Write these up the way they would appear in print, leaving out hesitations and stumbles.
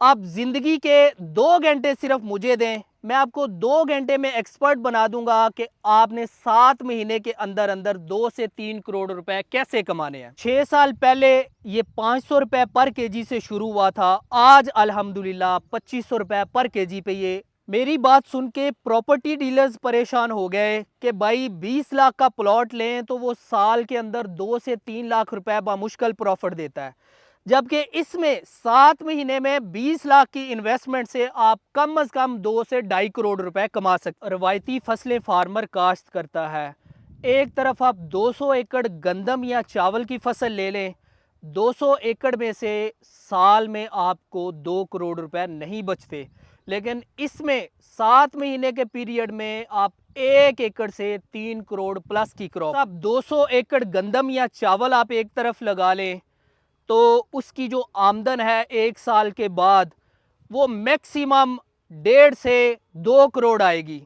आप जिंदगी के 2 घंटे सिर्फ मुझे दें, मैं आपको 2 घंटे में एक्सपर्ट बना दूंगा कि आपने 7 महीने के अंदर अंदर 2 से 3 करोड़ रुपए कैसे कमाने हैं। 6 साल पहले ये 500 रुपए पर केजी से शुरू हुआ था, आज अल्हम्दुलिल्लाह 2500 रुपए पर केजी पे ये। मेरी बात सुन के प्रॉपर्टी डीलर्स परेशान हो गए कि भाई 20 लाख का प्लॉट लें तो वो साल के अंदर 2 से 3 लाख रुपए बामुश्किल प्रॉफिट देता है, जबकि इसमें 7 महीने में 20 लाख की इन्वेस्टमेंट से आप कम से कम 2 से 2.5 करोड़ रुपए कमा सकते। रवायती फसलें फार्मर काश्त करता है, एक तरफ आप 200 एकड़ गंदम या चावल की फसल ले लें, 200 एकड़ में से साल में आपको 2 करोड़ रुपए नहीं बचते, लेकिन इसमें 7 महीने के पीरियड में आप 1 एकड़ से 3 करोड़ प्लस की क्रॉप। आप 200 एकड़ गंदम या चावल आप एक तरफ लगा लें तो उसकी जो आमदन है एक साल के बाद वो मैक्सिमम 1.5 से 2 करोड़ आएगी।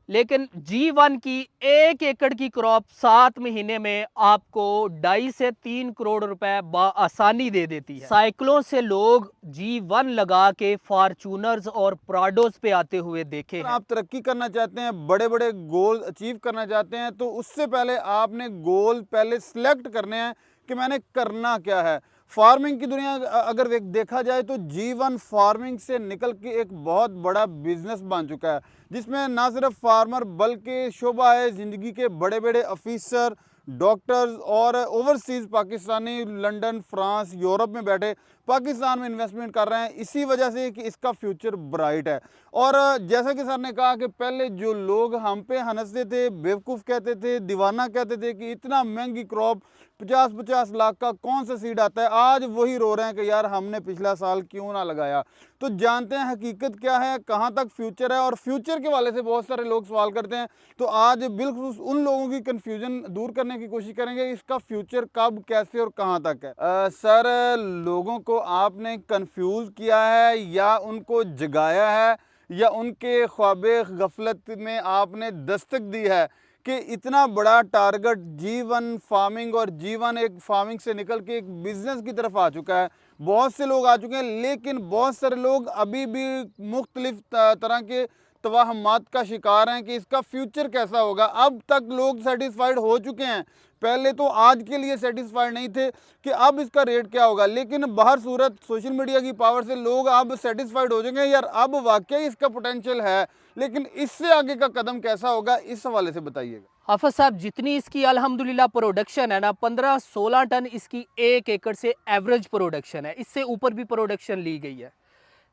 लेकिन G1 की 1 एकड़ की क्रॉप 7 महीने में आपको 2.5 से 3 करोड़ रुपए आसानी दे देती है। साइकिलों से लोग G1 लगा के फॉर्चूनर्स और प्राडोस पे आते हुए देखे अगर हैं। आप तरक्की करना चाहते हैं, बड़े बड़े गोल अचीव करना चाहते हैं, तो उससे पहले आपने गोल पहले सिलेक्ट करने हैं कि मैंने करना क्या है। फार्मिंग की दुनिया अगर देखा जाए तो G1 फार्मिंग से निकल के एक बहुत बड़ा बिजनेस बन चुका है, जिसमें ना सिर्फ फार्मर बल्कि शोभा है ज़िंदगी के बड़े बड़े ऑफिसर, डॉक्टर्स और overseas Pakistani London, France, Europe में बैठे पाकिस्तान में इन्वेस्टमेंट कर रहे हैं, इसी वजह से कि इसका फ्यूचर ब्राइट है। और जैसा कि सर ने कहा कि पहले जो लोग हम पे हंसते थे, बेवकूफ़ कहते थे, दीवाना कहते थे कि इतना महंगी क्रॉप 50-50 लाख का कौन सा सीड आता है, आज वही रो रहे हैं कि यार हमने पिछला साल क्यों ना लगाया। तो जानते हैं हकीकत क्या है, कहाँ तक फ्यूचर है, और फ्यूचर के वाले से बहुत सारे लोग सवाल करते हैं। तो आज बिल्कुल उन लोगों की कन्फ्यूजन दूर करने की कोशिश करेंगे, इसका फ्यूचर कब, कैसे और कहाँ तक है। सर, लोगों को आपने कन्फ्यूज़ किया है या उनको जगाया है या उनके ख्वाबे गफलत में आपने दस्तक दी है कि इतना बड़ा टारगेट G1 फार्मिंग और G1 एक फार्मिंग से निकल के एक बिजनेस की तरफ आ चुका है। बहुत से लोग आ चुके हैं, लेकिन बहुत सारे लोग अभी भी मुख्तलिफ तरह के तवाहमात का शिकार हैं कि इसका फ्यूचर कैसा होगा। अब तक लोग सेटिस्फाइड हो चुके हैं, पहले तो आज के लिए सेटिस्फाइड नहीं थे कि अब इसका रेट क्या होगा, लेकिन बाहर सूरत सोशल मीडिया की पावर से लोग अब सेटिस्फाइड हो जाएंगे, यार अब वाकई इसका पोटेंशियल है। लेकिन इससे आगे का कदम कैसा होगा, इस हवाले से बताइएगा। हाफिज साहब, जितनी इसकी अल्हम्दुलिल्लाह प्रोडक्शन है ना, 15-16 टन इसकी 1 एकड़ से एवरेज प्रोडक्शन है, इससे ऊपर भी प्रोडक्शन ली गई है।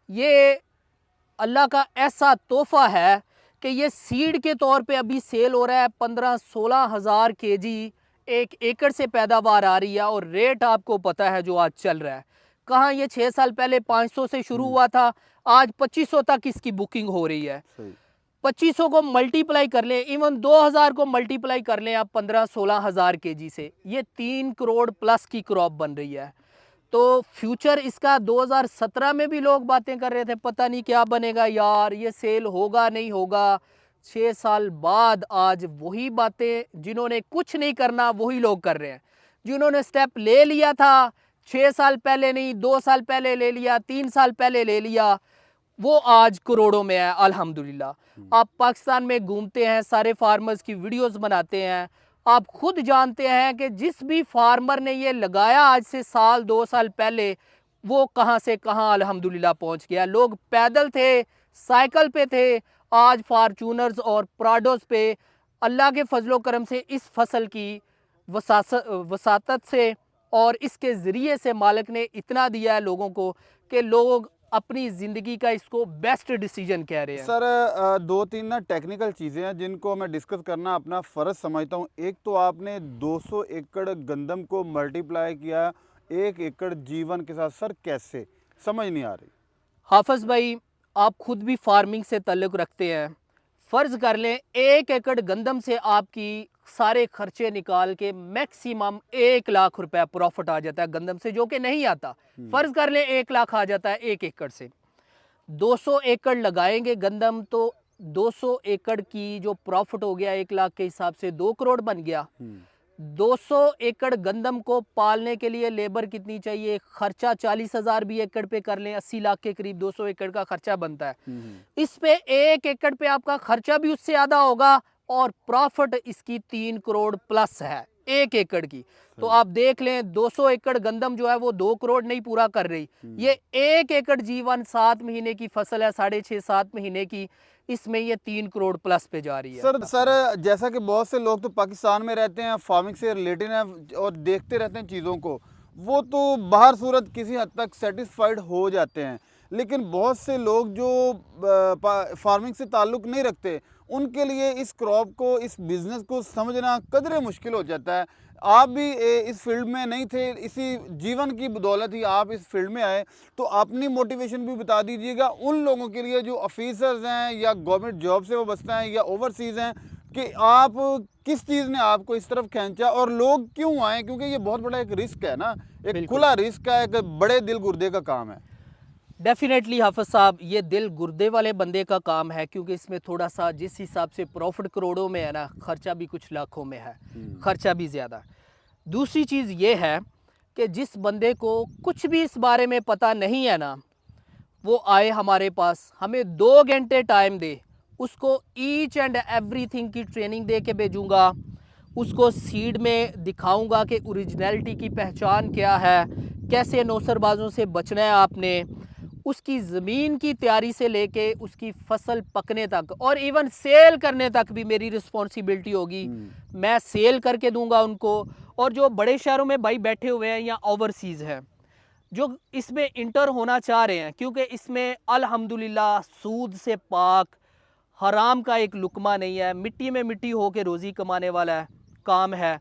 ये अल्लाह का ऐसा तोहफा है कि ये सीड के तौर पे अभी सेल हो रहा है 15-16 हज़ार केजी 1 एकड़ से पैदावार आ रही है, और रेट आपको पता है जो आज चल रहा है। कहाँ ये 6 साल पहले 500 से शुरू हुआ था, आज 2500 तक इसकी बुकिंग हो रही है। सही। 2500 को मल्टीप्लाई कर लें, इवन 2000 को मल्टीप्लाई कर लें आप 15-16 हज़ार केजी से, ये 3 करोड़ प्लस की क्रॉप बन रही है। तो फ्यूचर इसका 2017 में भी लोग बातें कर रहे थे, पता नहीं क्या बनेगा यार, ये सेल होगा नहीं होगा। 6 साल बाद आज वही बातें जिन्होंने कुछ नहीं करना वही लोग कर रहे हैं। जिन्होंने स्टेप ले लिया था 6 साल पहले नहीं, 2 साल पहले ले लिया, 3 साल पहले ले लिया, वो आज करोड़ों में है अल्हम्दुलिल्लाह। आप पाकिस्तान में घूमते हैं, सारे फार्मर्स की वीडियोस बनाते हैं, आप खुद जानते हैं कि जिस भी फार्मर ने ये लगाया आज से साल 2 साल पहले, वो कहाँ से कहाँ अल्हम्दुलिल्लाह पहुँच गया। लोग पैदल थे, साइकिल पे थे, आज फार्चूनर्स और प्राडोस पे अल्लाह के फजलो करम से इस फसल की वसातत से और इसके ज़रिए से मालिक ने इतना दिया है लोगों को कि लोग अपनी ज़िंदगी का इसको बेस्ट डिसीजन कह रहे हैं। सर, दो तीन ना टेक्निकल चीज़ें हैं जिनको मैं डिस्कस करना अपना फ़र्ज़ समझता हूँ। एक तो आपने 200 एकड़ गंदम को मल्टीप्लाई किया 1 एकड़ G1 के साथ, सर कैसे, समझ नहीं आ रही। हाफिज़ भाई, आप खुद भी फार्मिंग से ताल्लुक़ रखते हैं। फ़र्ज़ कर लें 1 एकड़ गंदम से आपकी सारे खर्चे निकाल के मैक्सिमम 1 लाख रुपए प्रॉफिट आ जाता है गंदम से, जो कि नहीं आता। फ़र्ज़ कर लें 1 लाख आ जाता है 1 एकड़ से। 200 एकड़ लगाएंगे गंदम तो 200 एकड़ की जो प्रॉफिट हो गया 1 लाख के हिसाब से 2 करोड़ बन गया। 200 एकड़ गंदम को पालने के लिए लेबर कितनी चाहिए, खर्चा 40,000 भी एकड़ पे कर लें, 80 लाख के करीब 200 एकड़ का खर्चा बनता है। इस पे 1 एकड़ पे आपका खर्चा भी उससे ज़्यादा होगा और प्रॉफिट इसकी 3 करोड़ प्लस है 1 एकड़ की। तो आप देख लें 200 एकड़ गंदम जो है वो 2 करोड़ नहीं पूरा कर रही, ये 1 एकड़ जीवन 7 महीने की फसल है, 6.5-7 महीने की, इसमें ये 3 करोड़ प्लस पे जा रही है। सर जैसा कि बहुत से लोग तो पाकिस्तान में रहते हैं, फार्मिंग से रिलेटेड हैं और देखते रहते हैं चीज़ों को, वो तो बाहर सूरत किसी हद तक सेटिस्फाइड हो जाते हैं, लेकिन बहुत से लोग जो फार्मिंग से ताल्लुक़ नहीं रखते, उनके लिए इस क्रॉप को, इस बिज़नेस को समझना कदरे मुश्किल हो जाता है। आप भी इस फील्ड में नहीं थे, इसी जीवन की बदौलत ही आप इस फील्ड में आए, तो अपनी मोटिवेशन भी बता दीजिएगा उन लोगों के लिए जो ऑफिसर्स हैं या गवर्नमेंट जॉब से वाबस्ता हैं या ओवरसीज़ हैं, कि आप किस चीज़ ने आपको इस तरफ खींचा और लोग क्यों आए, क्योंकि ये बहुत बड़ा एक रिस्क है ना, एक खुला रिस्क है, एक बड़े दिल गुर्दे का काम है। डेफिनेटली हाफिज साहब, ये दिल गुर्दे वाले बंदे का काम है, क्योंकि इसमें थोड़ा सा जिस हिसाब से प्रॉफिट करोड़ों में है ना, खर्चा भी कुछ लाखों में है, खर्चा भी ज़्यादा। दूसरी चीज़ ये है कि जिस बंदे को कुछ भी इस बारे में पता नहीं है ना, वो आए हमारे पास, हमें 2 घंटे टाइम दे, उसको ईच एंड एवरीथिंग की ट्रेनिंग दे के भेजूँगा, उसको सीड में दिखाऊंगा कि ओरिजिनलिटी की पहचान क्या है, कैसे नौसरबाजों से बचना है आपने, उसकी ज़मीन की तैयारी से लेके उसकी फसल पकने तक और इवन सेल करने तक भी मेरी रिस्पॉन्सिबिलिटी होगी। मैं सेल करके दूंगा उनको। और जो बड़े शहरों में भाई बैठे हुए हैं या ओवरसीज़ हैं, जो इसमें इंटर होना चाह रहे हैं, क्योंकि इसमें अल्हम्दुलिल्लाह सूद से पाक, हराम का एक लुकमा नहीं है, मिट्टी में मिट्टी हो के रोज़ी कमाने वाला है काम है।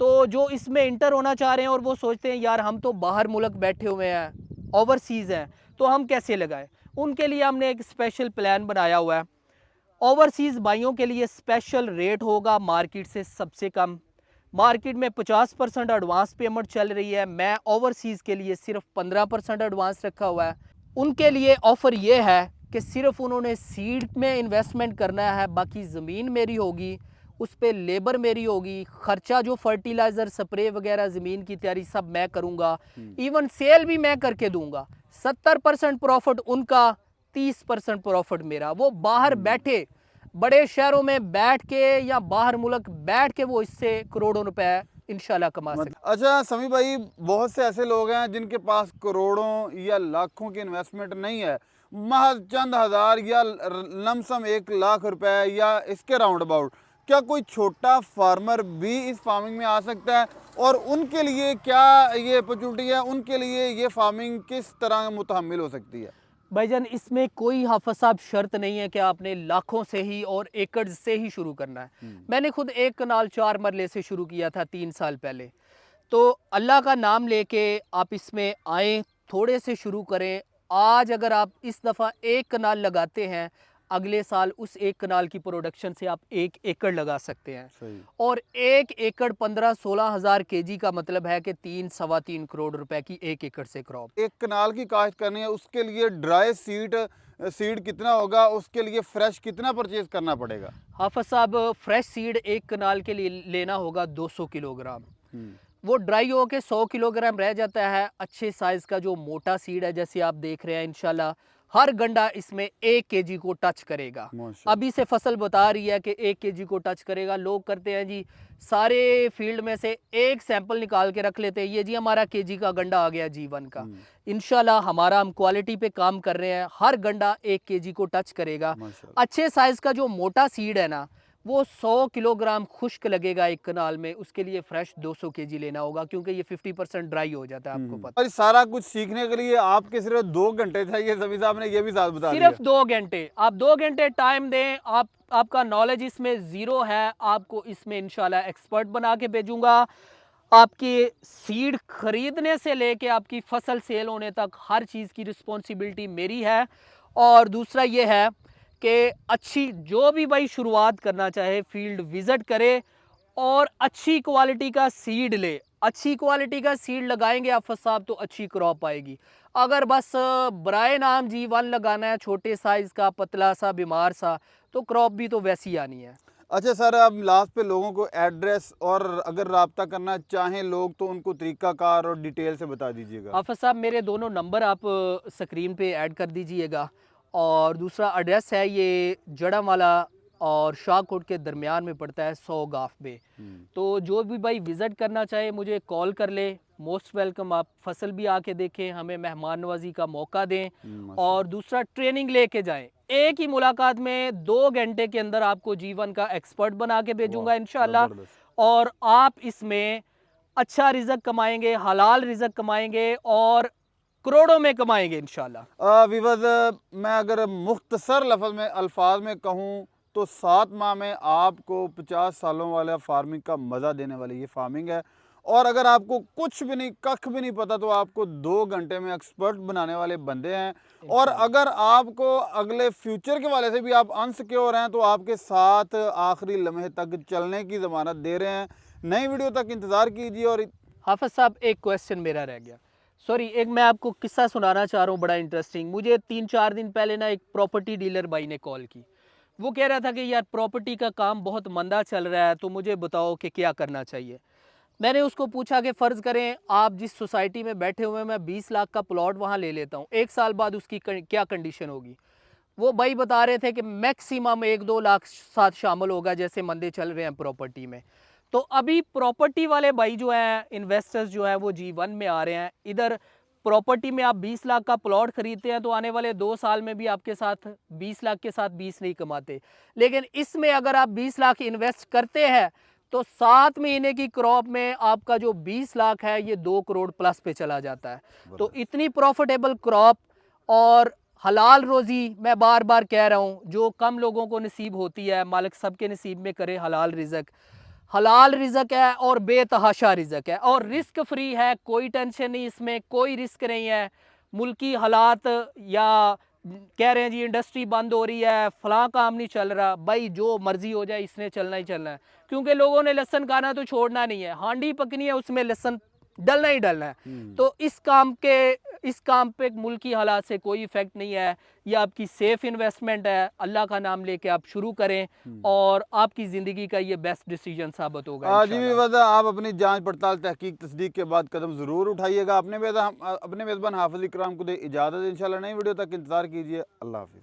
तो जो इसमें इंटर होना चाह रहे हैं और वो सोचते हैं यार हम तो बाहर मुल्क बैठे हुए हैं, ओवरसीज़ हैं, तो हम कैसे लगाएं, उनके लिए हमने एक स्पेशल प्लान बनाया हुआ है। ओवरसीज़ भाइयों के लिए स्पेशल रेट होगा मार्केट से सबसे कम। मार्केट में 50% एडवांस पेमेंट चल रही है, मैं ओवरसीज़ के लिए सिर्फ 15% एडवांस रखा हुआ है। उनके लिए ऑफ़र ये है कि सिर्फ उन्होंने सीड में इन्वेस्टमेंट करना है, बाकी ज़मीन मेरी होगी, उस पर लेबर मेरी होगी, खर्चा जो फर्टिलाइज़र स्प्रे वगैरह ज़मीन की तैयारी सब मैं करूँगा, इवन सेल भी मैं करके दूँगा। 70% प्रॉफिट उनका, 30% प्रॉफिट मेरा। वो बाहर बैठे, बड़े शहरों में बैठ के या बाहर मुल्क बैठ के वो इससे करोड़ों रुपए इंशाल्लाह कमा सकते। अच्छा समी भाई, बहुत से ऐसे लोग हैं जिनके पास करोड़ों या लाखों की इन्वेस्टमेंट नहीं है, महज चंद हज़ार या लमसम 1 लाख रुपए या इसके राउंड अबाउट, क्या कोई छोटा फार्मर भी इस फार्मिंग में आ सकता है? और उनके लिए क्या ये अपॉर्चुनिटी है, उनके लिए ये फार्मिंग किस तरह मुतहम्मिल हो सकती है? भाईजान, इसमें कोई हाफिज साहब शर्त नहीं है कि आपने लाखों से ही और एकड़ से ही शुरू करना है। मैंने खुद एक कनाल 4 मरले से शुरू किया था 3 साल पहले। तो अल्लाह का नाम लेके आप इसमें आएँ, थोड़े से शुरू करें। आज अगर आप इस दफ़ा 1 कनाल लगाते हैं, अगले साल उस 1 कनाल की प्रोडक्शन से आप 1 एकड़ लगा सकते हैं। सही। और 1 एकड़ 15-16 हज़ार केजी का मतलब है कि 3-3.25 करोड़ रुपए की 1 एकड़ से क्रॉप। 1 कनाल की काश्त करनी है, उसके लिए ड्राई सीड कितना होगा, उसके लिए फ्रेश कितना परचेज करना पड़ेगा? हाफिज साहब, फ्रेश सीड 1 कनाल के लिए लेना होगा 200 किलोग्राम। वो ड्राई होके 100 किलोग्राम रह जाता है। अच्छे साइज़ का जो मोटा सीड है, जैसे आप देख रहे हैं, इंशाल्लाह हर गंडा इसमें 1 केजी को टच करेगा। अभी से फसल बता रही है कि 1 केजी को टच करेगा। लोग करते हैं जी, सारे फील्ड में से एक सैंपल निकाल के रख लेते हैं, ये जी हमारा केजी का गंडा आ गया जीवन का। इंशाल्लाह हमारा हम क्वालिटी पे काम कर रहे हैं, हर गंडा 1 केजी को टच करेगा। अच्छे साइज़ का जो मोटा सीड है ना, वो 100 किलोग्राम खुश्क लगेगा 1 कनाल में, उसके लिए फ्रेश 200 केजी लेना होगा, क्योंकि ये 50% ड्राई हो जाता है, आपको पता। और सारा कुछ सीखने के लिए आपके सिर्फ 2 घंटे चाहिए, सभी साहब ने ये भी साथ बता दिया। सिर्फ 2 घंटे, आप 2 घंटे टाइम दें। आपका नॉलेज इसमें ज़ीरो है, आपको इसमें इंशाल्लाह एक्सपर्ट बना के भेजूंगा। आपकी सीड खरीदने से लेके आपकी फसल सेल होने तक हर चीज़ की रिस्पॉन्सिबिलिटी मेरी है। और दूसरा ये है कि अच्छी, जो भी भाई शुरुआत करना चाहे, फील्ड विज़िट करे और अच्छी क्वालिटी का सीड ले। अच्छी क्वालिटी का सीड लगाएंगे आप साहब, तो अच्छी क्रॉप आएगी। अगर बस बराए नाम G1 लगाना है, छोटे साइज़ का, पतला सा, बीमार सा, तो क्रॉप भी तो वैसी आनी है। अच्छा सर, अब लास्ट पे लोगों को एड्रेस और अगर रब्ता करना चाहें लोग तो उनको तरीकाकार और डिटेल से बता दीजिएगा। हाफिज साहब, मेरे दोनों नंबर आप स्क्रीन पे ऐड कर दीजिएगा। और दूसरा एड्रेस है ये जड़ावाला और शाहकोट के दरमियान में पड़ता है, 100 गाफ बे। तो जो भी भाई विज़िट करना चाहे मुझे कॉल कर ले, मोस्ट वेलकम। आप फसल भी आके देखें, हमें मेहमान नवाजी का मौका दें और दूसरा ट्रेनिंग लेके जाएं। एक ही मुलाकात में 2 घंटे के अंदर आपको जीवन का एक्सपर्ट बना के भेजूंगा इंशाल्लाह। जबरदस्त। और आप इसमें अच्छा रिजक कमाएंगे, हलाल रिजक कमाएंगे और करोड़ों में कमाएंगे इंशाल्लाह। विवाद मैं अगर मुख्तसर लफ्ज़ में अल्फाज में कहूँ तो 7 माह में आपको 50 सालों वाला फार्मिंग का मज़ा देने वाली ये फार्मिंग है। और अगर आपको कुछ भी नहीं, कख भी नहीं पता, तो आपको 2 घंटे में एक्सपर्ट बनाने वाले बंदे हैं। और अगर आपको अगले फ्यूचर के वाले से भी आप अनसिक्योर हैं तो आपके साथ आखिरी लम्हे तक चलने की ज़मानत दे रहे हैं। नई वीडियो तक इंतज़ार कीजिए। और हाफिज साहब, एक क्वेश्चन मेरा रह गया, सॉरी। एक मैं आपको किस्सा सुनाना चाह रहा हूँ, बड़ा इंटरेस्टिंग। मुझे 3-4 दिन पहले ना एक प्रॉपर्टी डीलर भाई ने कॉल की। वो कह रहा था कि यार प्रॉपर्टी का काम बहुत मंदा चल रहा है, तो मुझे बताओ कि क्या करना चाहिए। मैंने उसको पूछा कि फ़र्ज़ करें आप जिस सोसाइटी में बैठे हुए हैं, मैं 20 लाख का प्लॉट वहाँ ले लेता हूँ, 1 साल बाद उसकी क्या कंडीशन होगी। वो भाई बता रहे थे कि मैक्सिमम 1-2 लाख साथ शामिल होगा, जैसे मंदे चल रहे हैं प्रॉपर्टी में। तो अभी प्रॉपर्टी वाले भाई जो हैं, इन्वेस्टर्स जो हैं, वो G1 में आ रहे हैं। इधर प्रॉपर्टी में आप 20 लाख का प्लॉट खरीदते हैं तो आने वाले 2 साल में भी आपके साथ 20 लाख के साथ 20 नहीं कमाते। लेकिन इसमें अगर आप 20 लाख इन्वेस्ट करते हैं तो 7 महीने की क्रॉप में आपका जो 20 लाख है ये 2 करोड़ प्लस पे चला जाता है। तो इतनी प्रॉफिटेबल क्रॉप और हलाल रोज़ी, मैं बार बार कह रहा हूँ, जो कम लोगों को नसीब होती है, मालिक सबके नसीब में करे हलाल रिज़क। हलाल रिज़क है और बेतहाशा रिज़क है और रिस्क फ्री है, कोई टेंशन नहीं, इसमें कोई रिस्क नहीं है। मुल्की हालात या कह रहे हैं जी इंडस्ट्री बंद हो रही है, फलां काम नहीं चल रहा, भाई जो मर्जी हो जाए इसने चलना ही चलना है। क्योंकि लोगों ने लहसन खाना तो छोड़ना नहीं है, हांडी पकनी है उसमें लहसन डलना ही डलना है। तो इस काम पे मुल्क की हालात से कोई इफेक्ट नहीं है। ये आपकी सेफ इन्वेस्टमेंट है, अल्लाह का नाम लेके आप शुरू करें और आपकी ज़िंदगी का ये बेस्ट डिसीजन साबित होगा जी भी इंशाल्लाह। वजह आप अपनी जांच पड़ताल, तहकीक, तस्दीक के बाद कदम ज़रूर उठाइएगा। अपने मेज़बान हाफिज़ इकराम को दे इजाज़त। इंशाल्लाह नई वीडियो तक इंतज़ार कीजिए। अल्लाह हाफिज़।